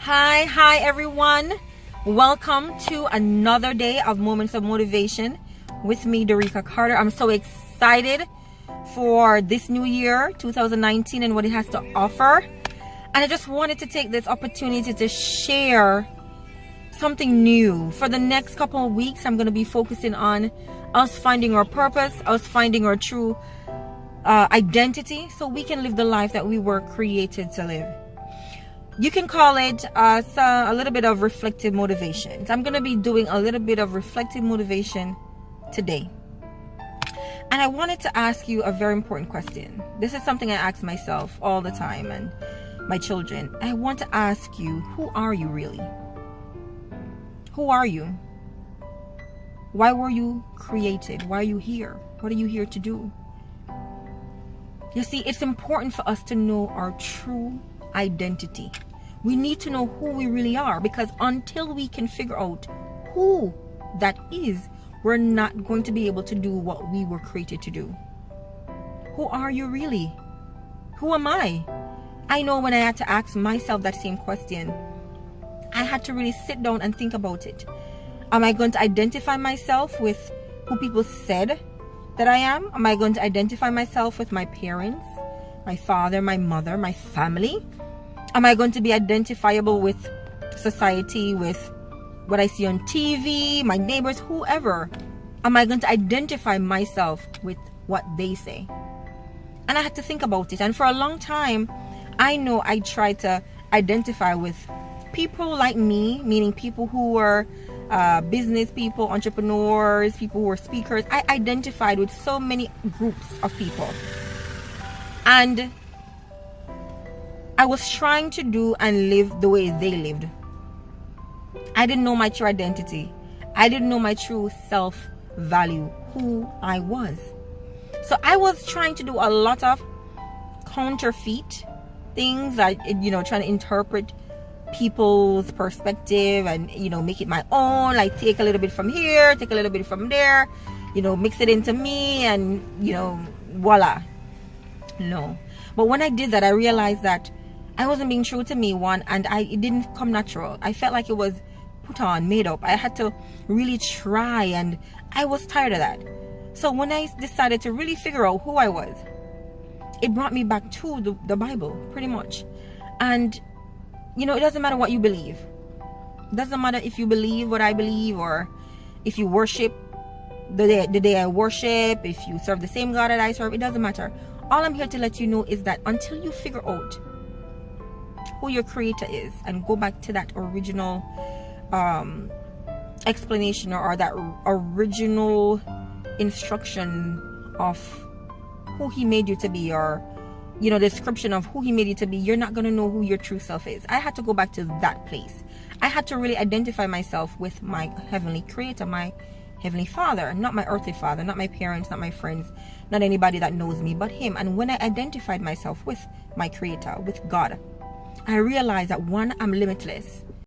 Hi everyone. Welcome to another day of Moments of Motivation with me, Dorika Carter. I'm so excited for this new year, 2019, and what it has to offer. And I just wanted to take this opportunity to share something new. For the next couple of weeks, I'm going to be focusing on us finding our purpose, us finding our true identity, so we can live the life that we were created to live. You can call it a little bit of reflective motivation. I'm going to be doing a little bit of reflective motivation today. And I wanted to ask you a very important question. This is something I ask myself all the time and my children. I want to ask you, who are you really? Who are you? Why were you created? Why are you here? What are you here to do? You see, it's important for us to know our true identity. We need to know who we really are, because until we can figure out who that is, we're not going to be able to do what we were created to do. Who are you really? Who am I? I know when I had to ask myself that same question, I had to really sit down and think about it. Am I going to identify myself with who people said that I am? Am I going to identify myself with my parents, my father, my mother, my family? Am I going to be identifiable with society, with what I see on TV, my neighbors, whoever? Am I going to identify myself with what they say? And I had to think about it. And for a long time, I know I tried to identify with people like me, meaning people who were business people, entrepreneurs, people who were speakers. I identified with so many groups of people. And I was trying to do and live the way they lived. I didn't know my true identity. I didn't know my true self-value, who I was. So I was trying to do a lot of counterfeit things, like, trying to interpret people's perspective and, make it my own, like take a little bit from here, take a little bit from there, mix it into me and, voila. No. But when I did that, I realized that I wasn't being true to me, one, and it didn't come natural. I felt like it was put on, made up. I had to really try, and I was tired of that. So when I decided to really figure out who I was, it brought me back to the Bible, pretty much. And, it doesn't matter what you believe. It doesn't matter if you believe what I believe, or if you worship the day I worship, if you serve the same God that I serve. It doesn't matter. All I'm here to let you know is that until you figure out who your creator is and go back to that original explanation or that original instruction of who he made you to be, or description of who he made you to be, you're not going to know who your true self is. I had to go back to that place. I had to really identify myself with my heavenly creator, my heavenly father, not my earthly father, not my parents, not my friends, not anybody that knows me, but him. And when I identified myself with my creator, with God, I realized that, one, I'm limitless.